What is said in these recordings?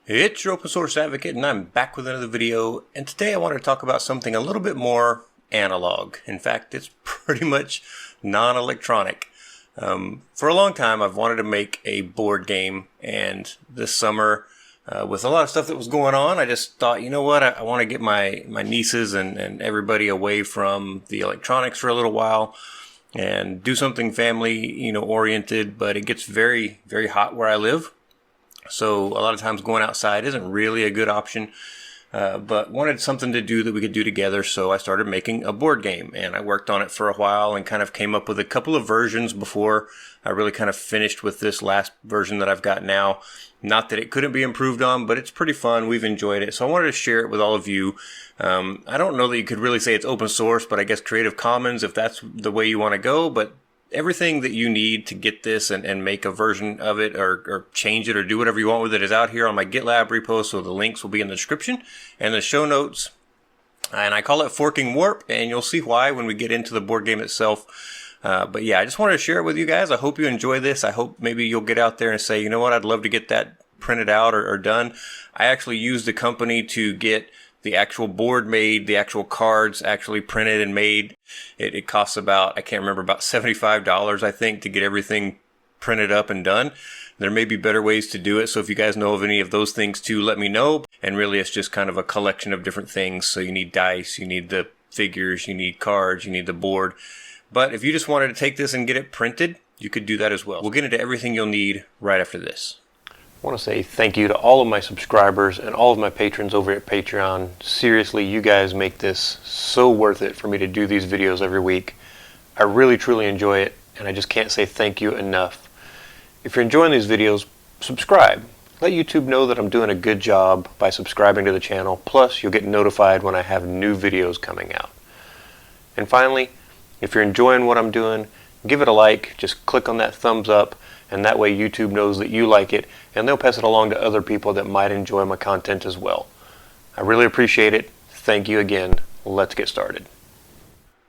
It's your open source advocate, and I'm back with another video. And today I wanted to talk about something a little bit more analog. In fact, it's pretty much non-electronic. For a long time, I've wanted to make a board game, and this summer, with a lot of stuff that was going on, I just thought, you know what, I want to get my nieces and everybody away from the electronics for a little while and do something family, oriented, but it gets very, very hot where I live. So a lot of times going outside isn't really a good option, but wanted something to do that we could do together. So I started making a board game, and I worked on it for a while and kind of came up with a couple of versions before I really kind of finished with this last version that I've got now. Not that it couldn't be improved on, but it's pretty fun. We've enjoyed it. So I wanted to share it with all of you. I don't know that you could really say it's open source, but I guess Creative Commons, if that's the way you want to go. But everything that you need to get this and make a version of it or change it or do whatever you want with it is out here on my Gitlab repo, so the links will be in the description and the show notes. And I call it Forking Warp, and you'll see why when we get into the board game itself. But yeah, I just wanted to share it with you guys. I hope you enjoy this. I hope maybe you'll get out there and say, you know what, I'd love to get that printed out or done. I actually used a company to get the actual board made, the actual cards actually printed and made. It costs about, I can't remember, about $75, I think, to get everything printed up and done. There may be better ways to do it, so if you guys know of any of those things too, let me know. And really, it's just kind of a collection of different things. So you need dice, you need the figures, you need cards, you need the board. But if you just wanted to take this and get it printed, you could do that as well. We'll get into everything you'll need right after this. I want to say thank you to all of my subscribers and all of my patrons over at Patreon. Seriously, you guys make this so worth it for me to do these videos every week. I really, truly enjoy it, and I just can't say thank you enough. If you're enjoying these videos, subscribe. Let YouTube know that I'm doing a good job by subscribing to the channel. Plus, you'll get notified when I have new videos coming out. And finally, if you're enjoying what I'm doing, give it a like. Just click on that thumbs up, and that way YouTube knows that you like it, and they'll pass it along to other people that might enjoy my content as well. I really appreciate it. Thank you again. Let's get started.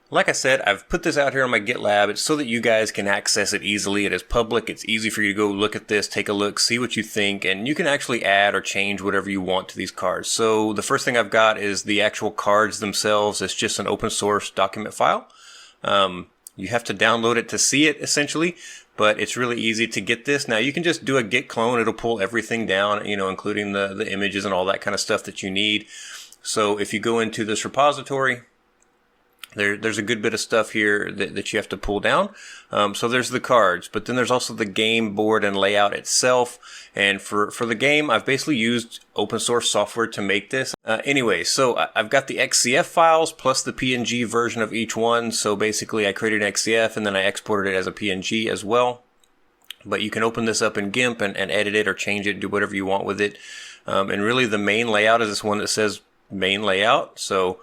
Like I said, I've put this out here on my GitLab. It's so that you guys can access it easily. It is public. It's easy for you to go look at this, take a look, see what you think, and you can actually add or change whatever you want to these cards. So the first thing I've got is the actual cards themselves. It's just an open source document file. You have to download it to see it, essentially, but it's really easy to get this. Now, you can just do a git clone. It'll pull everything down, including the images and all that kind of stuff that you need. So if you go into this repository, there's a good bit of stuff here that you have to pull down. So there's the cards, but then there's also the game board and layout itself. And for the game, I've basically used open source software to make this. Anyway, so I've got the XCF files plus the PNG version of each one. So basically I created an XCF and then I exported it as a PNG as well. But you can open this up in GIMP and edit it or change it, do whatever you want with it. And really the main layout is this one that says main layout. So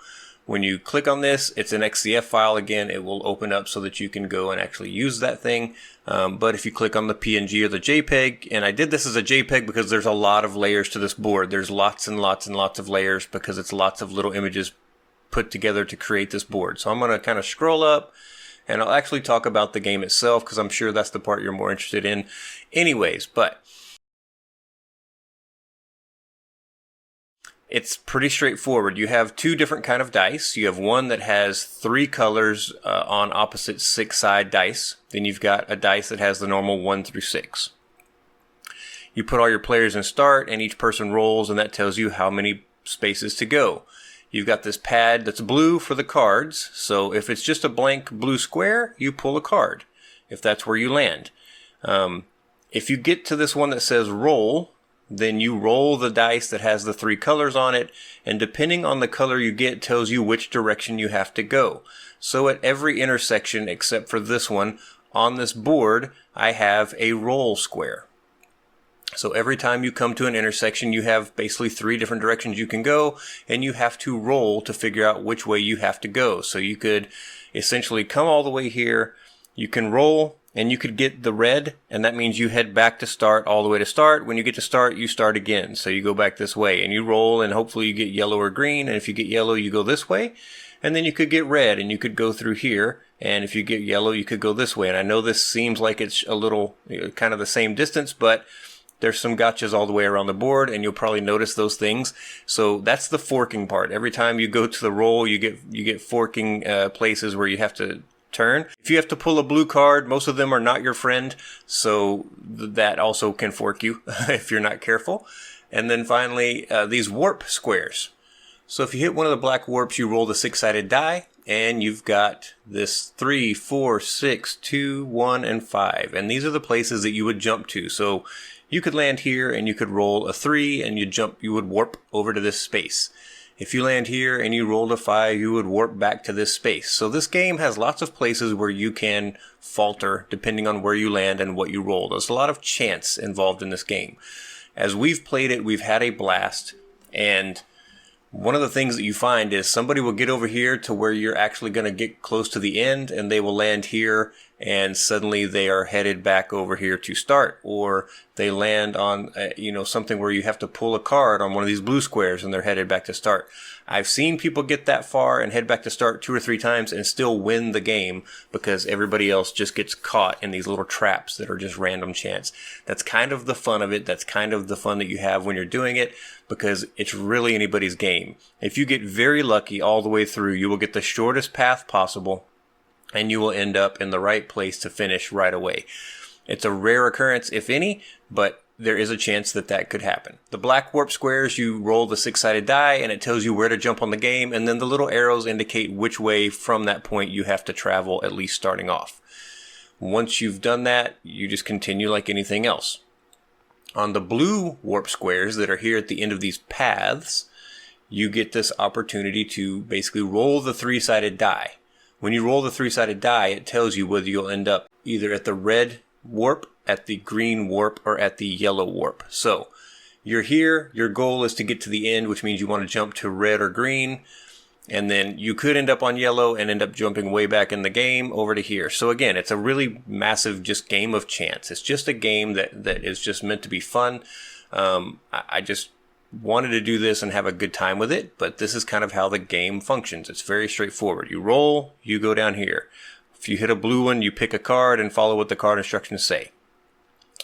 when you click on this, it's an XCF file again. It will open up so that you can go and actually use that thing. But if you click on the PNG or the JPEG, and I did this as a JPEG because there's a lot of layers to this board. There's lots and lots and lots of layers because it's lots of little images put together to create this board. So I'm going to kind of scroll up, and I'll actually talk about the game itself because I'm sure that's the part you're more interested in anyways. But it's pretty straightforward. You have two different kind of dice. You have one that has 3 colors on opposite 6-side dice. Then you've got a dice that has the normal 1 through 6. You put all your players in start, and each person rolls, and that tells you how many spaces to go. You've got this pad that's blue for the cards. So if it's just a blank blue square, you pull a card, if that's where you land. If you get to this one that says roll, then you roll the dice that has the 3 colors on it, and depending on the color you get, tells you which direction you have to go. So at every intersection except for this one on this board, I have a roll square. So every time you come to an intersection, you have basically 3 different directions you can go, and you have to roll to figure out which way you have to go. So you could essentially come all the way here, you can roll, and you could get the red, and that means you head back to start all the way to start. When you get to start, you start again. So you go back this way, and you roll, and hopefully you get yellow or green. And if you get yellow, you go this way. And then you could get red, and you could go through here. And if you get yellow, you could go this way. And I know this seems like it's a little kind of the same distance, but there's some gotchas all the way around the board, and you'll probably notice those things. So that's the forking part. Every time you go to the roll, you get forking places where you have to turn. If you have to pull a blue card, most of them are not your friend, so that also can fork you if you're not careful. And then finally, these warp squares. So if you hit one of the black warps, you roll the 6-sided die, and you've got this 3, 4, 6, 2, 1, and 5. And these are the places that you would jump to. So you could land here and you could roll a 3 and you would warp over to this space. If you land here and you rolled a 5, you would warp back to this space. So this game has lots of places where you can falter depending on where you land and what you roll. There's a lot of chance involved in this game. As we've played it, we've had a blast, and one of the things that you find is somebody will get over here to where you're actually going to get close to the end, and they will land here, and suddenly they are headed back over here to start. Or they land on something where you have to pull a card on one of these blue squares, and they're headed back to start. I've seen people get that far and head back to start 2 or 3 times and still win the game because everybody else just gets caught in these little traps that are just random chance. That's kind of the fun of it. That's kind of the fun that you have when you're doing it, because it's really anybody's game. If you get very lucky all the way through, you will get the shortest path possible, and you will end up in the right place to finish right away. It's a rare occurrence, if any, but there is a chance that that could happen. The black warp squares, you roll the 6-sided die, and it tells you where to jump on the game, and then the little arrows indicate which way from that point you have to travel, at least starting off. Once you've done that, you just continue like anything else. On the blue warp squares that are here at the end of these paths, you get this opportunity to basically roll the 3-sided die. When you roll the 3-sided die, it tells you whether you'll end up either at the red warp, at the green warp, or at the yellow warp. So you're here, your goal is to get to the end, which means you want to jump to red or green, and then you could end up on yellow and end up jumping way back in the game over to here. So again, it's a really massive just game of chance. It's just a game that is just meant to be fun. I just wanted to do this and have a good time with it, but this is kind of how the game functions. It's very straightforward. You roll, you go down here. If you hit a blue one, you pick a card and follow what the card instructions say.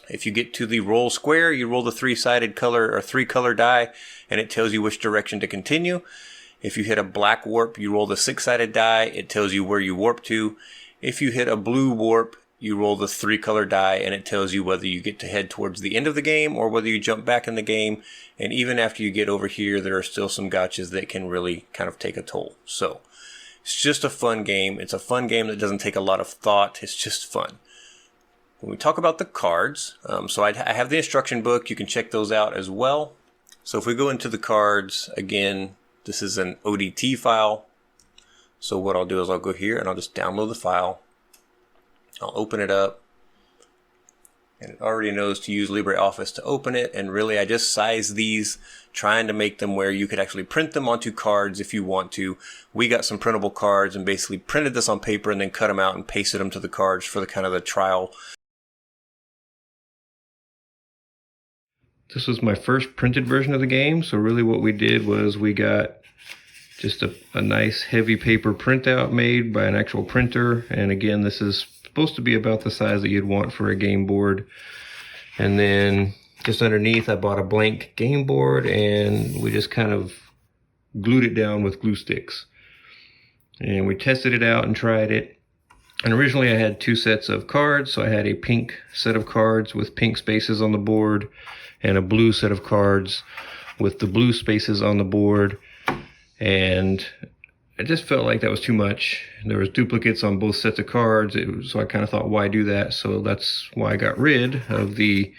If you get to the roll square, you roll the 3-sided color or 3-color die, and it tells you which direction to continue. If you hit a black warp, you roll the 6-sided die. It tells you where you warp to. If you hit a blue warp, you roll the 3-color die, and it tells you whether you get to head towards the end of the game or whether you jump back in the game. And even after you get over here, there are still some gotchas that can really kind of take a toll. So it's just a fun game. It's a fun game that doesn't take a lot of thought. It's just fun. When we talk about the cards, so I have the instruction book. You can check those out as well. So if we go into the cards, again, this is an ODT file. So what I'll do is I'll go here and I'll just download the file. I'll open it up. And it already knows to use LibreOffice to open it. And really, I just size these, trying to make them where you could actually print them onto cards if you want to. We got some printable cards and basically printed this on paper and then cut them out and pasted them to the cards for the kind of the trial. This was my first printed version of the game. So really what we did was we got just a nice heavy paper printout made by an actual printer. And again, this is supposed to be about the size that you'd want for a game board. And then just underneath, I bought a blank game board and we just kind of glued it down with glue sticks. And we tested it out and tried it. And originally I had 2 sets of cards. So I had a pink set of cards with pink spaces on the board and a blue set of cards with the blue spaces on the board. And I just felt like that was too much. There was duplicates on both sets of cards, so I kind of thought, why do that? So that's why I got rid of the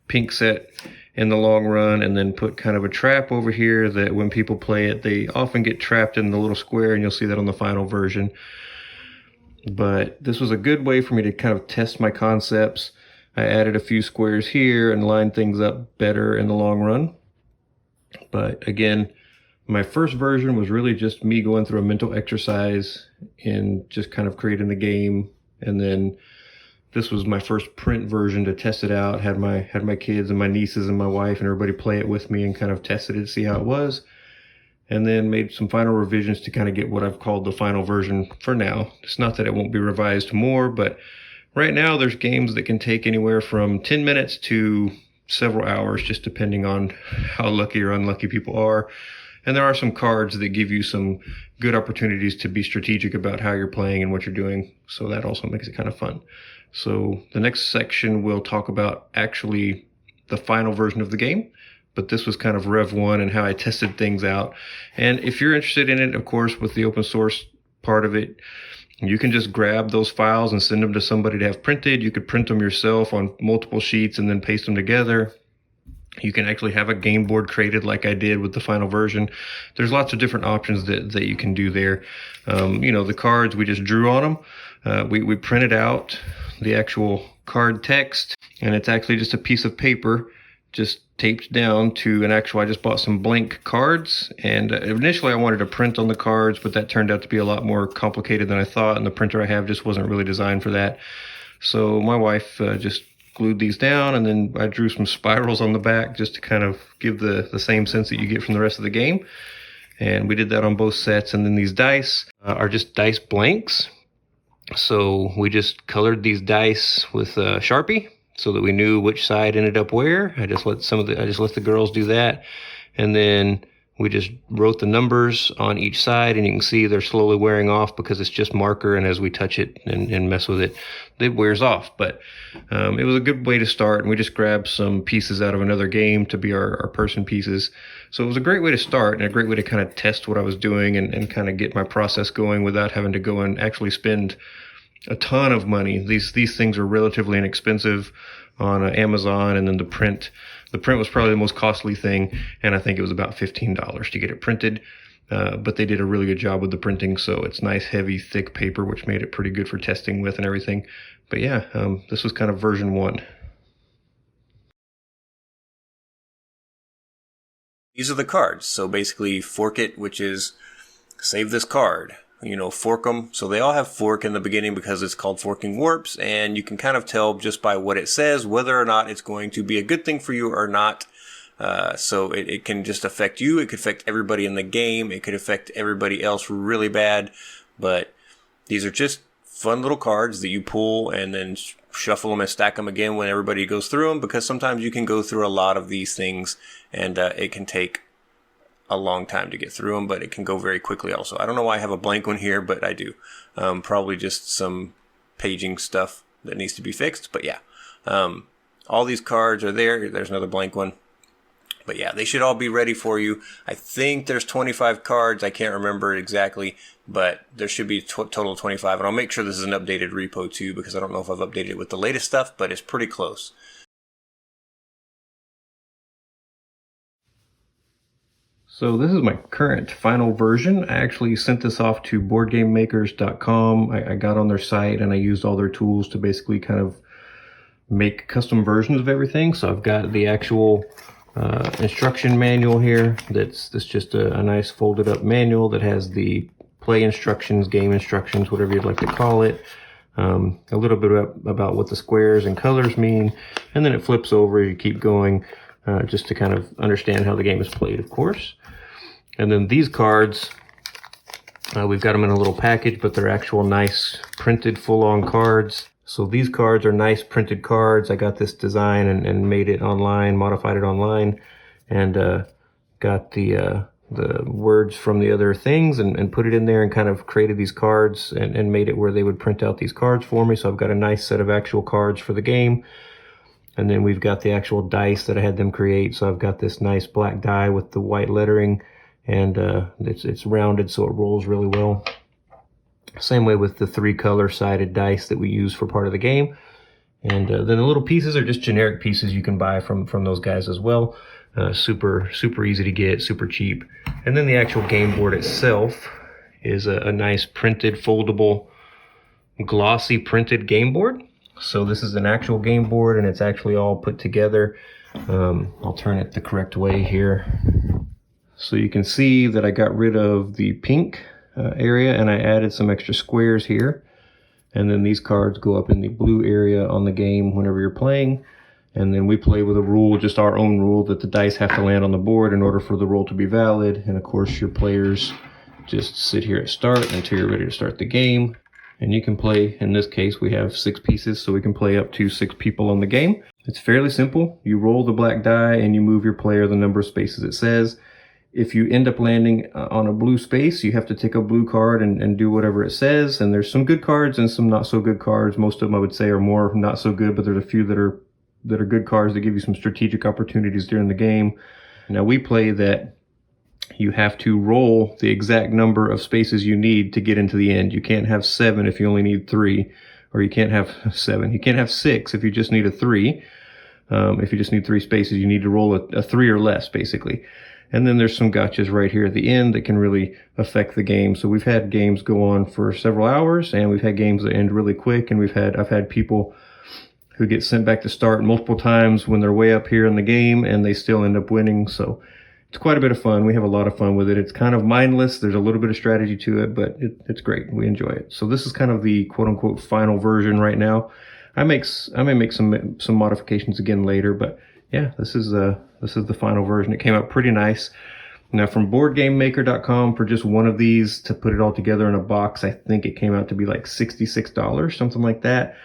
pink set in the long run and then put kind of a trap over here that when people play it, they often get trapped in the little square, and you'll see that on the final version. But this was a good way for me to kind of test my concepts. I added a few squares here and lined things up better in the long run. But again, my first version was really just me going through a mental exercise in just kind of creating the game. And then this was my first print version to test it out. Had my kids and my nieces and my wife and everybody play it with me and kind of tested it to see how it was. And then made some final revisions to kind of get what I've called the final version for now. It's not that it won't be revised more, but right now there's games that can take anywhere from 10 minutes to several hours, just depending on how lucky or unlucky people are. And there are some cards that give you some good opportunities to be strategic about how you're playing and what you're doing. So that also makes it kind of fun. So the next section we'll talk about actually the final version of the game. But this was kind of Rev 1 and how I tested things out. And if you're interested in it, of course, with the open source part of it, you can just grab those files and send them to somebody to have printed. You could print them yourself on multiple sheets and then paste them together. You can actually have a game board created like I did with the final version. There's lots of different options that you can do there. The cards, we just drew on them. We printed out the actual card text, and it's actually just a piece of paper just taped down to an actual, I just bought some blank cards, and initially I wanted to print on the cards, but that turned out to be a lot more complicated than I thought, and the printer I have just wasn't really designed for that. So my wife just glued these down, and then I drew some spirals on the back just to kind of give the same sense that you get from the rest of the game. And we did that on both sets. And then these dice are just dice blanks. So we just colored these dice with Sharpie so that we knew which side ended up where. I just let the girls do that. And then we just wrote the numbers on each side, and you can see they're slowly wearing off because it's just marker, and as we touch it and mess with it, it wears off. But it was a good way to start, and we just grabbed some pieces out of another game to be our person pieces. So it was a great way to start and a great way to kind of test what I was doing and kind of get my process going without having to go and actually spend a ton of money. These things are relatively inexpensive on Amazon, and then the print was probably the most costly thing, and I think it was about $15 to get it printed. But they did a really good job with the printing, so it's nice, heavy, thick paper, which made it pretty good for testing with and everything. But yeah, this was kind of version 1. These are the cards. So basically fork it, which is save this card. Fork them. So they all have fork in the beginning because it's called forking warps, and you can kind of tell just by what it says whether or not it's going to be a good thing for you or not. So it can just affect you. It could affect everybody in the game. It could affect everybody else really bad. But these are just fun little cards that you pull and then shuffle them and stack them again when everybody goes through them, because sometimes you can go through a lot of these things, and it can take a long time to get through them, but it can go very quickly also. I don't know why I have a blank one here, but I do. Probably just some paging stuff that needs to be fixed, but yeah. All these cards are there. There's another blank one. But yeah, they should all be ready for you. I think there's 25 cards. I can't remember exactly, but there should be a total of 25. And I'll make sure this is an updated repo too, because I don't know if I've updated it with the latest stuff, but it's pretty close. So this is my current final version. I actually sent this off to boardgamemakers.com. I got on their site and I used all their tools to basically kind of make custom versions of everything. So I've got the actual instruction manual here. That's just a nice folded up manual that has the play instructions, game instructions, whatever you'd like to call it. A little bit about what the squares and colors mean. And then it flips over as you keep going, just to kind of understand how the game is played, of course. And then these cards, we've got them in a little package, but they're actual nice printed full-on cards. So these cards are nice printed cards. I got this design and made it online, modified it online, and got the words from the other things and put it in there and kind of created these cards and made it where they would print out these cards for me. So I've got a nice set of actual cards for the game. And then we've got the actual dice that I had them create. So I've got this nice black die with the white lettering, and it's rounded so it rolls really well. Same way with the 3 color sided dice that we use for part of the game. And then the little pieces are just generic pieces you can buy from those guys as well. Super easy to get, super cheap. And then the actual game board itself is a nice printed, foldable, glossy printed game board. So this is an actual game board, and it's actually all put together. I'll turn it the correct way here. So you can see that I got rid of the pink area, and I added some extra squares here. And then these cards go up in the blue area on the game whenever you're playing. And then we play with a rule, just our own rule, that the dice have to land on the board in order for the roll to be valid. And of course, your players just sit here at start until you're ready to start the game. And you can play, in this case, we have 6 pieces, so we can play up to 6 people on the game. It's fairly simple. You roll the black die and you move your player the number of spaces it says. If you end up landing on a blue space, you have to take a blue card and do whatever it says. And there's some good cards and some not so good cards. Most of them I would say are more not so good, but there's a few that are good cards that give you some strategic opportunities during the game. Now we play that you have to roll the exact number of spaces you need to get into the end. You can't have 7 if you only need 3, or you can't have 7. You can't have 6 if you just need a 3. If you just need 3 spaces, you need to roll a 3 or less, basically. And then there's some gotchas right here at the end that can really affect the game. So we've had games go on for several hours, and we've had games that end really quick. And I've had people who get sent back to start multiple times when they're way up here in the game, and they still end up winning. So it's quite a bit of fun. We have a lot of fun with it. It's kind of mindless. There's a little bit of strategy to it, but it's great. We enjoy it. So this is kind of the quote-unquote final version right now. I may make some modifications again later, but yeah, this is the final version. It came out pretty nice. Now from BoardGameMaker.com, for just one of these to put it all together in a box, I think it came out to be like $66, something like that.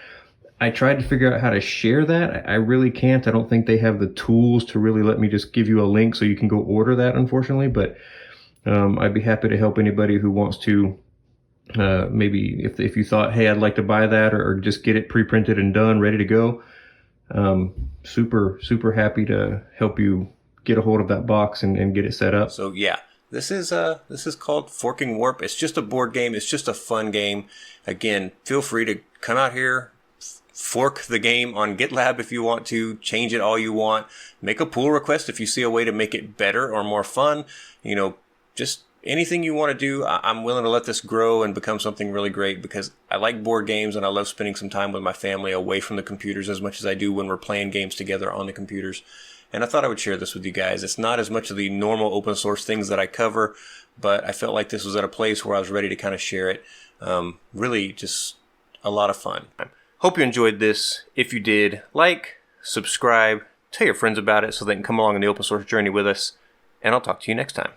I tried to figure out how to share that. I really can't. I don't think they have the tools to really let me just give you a link so you can go order that, unfortunately. But I'd be happy to help anybody who wants to. Maybe if you thought, hey, I'd like to buy that, or just get it pre-printed and done, ready to go. Super happy to help you get a hold of that box and get it set up. So yeah, this is called Forking Warp. It's just a board game. It's just a fun game. Again, feel free to come out here, fork the game on Gitlab if you want to, change it all you want, make a pull request if you see a way to make it better or more fun. Just anything you want to do. I'm willing to let this grow and become something really great, because I like board games and I love spending some time with my family away from the computers as much as I do when we're playing games together on the computers. And I thought I would share this with you guys. It's not as much of the normal open source things that I cover, but I felt like this was at a place where I was ready to kind of share it. Really just a lot of fun. Hope you enjoyed this. If you did, like, subscribe, tell your friends about it so they can come along on the open source journey with us, and I'll talk to you next time.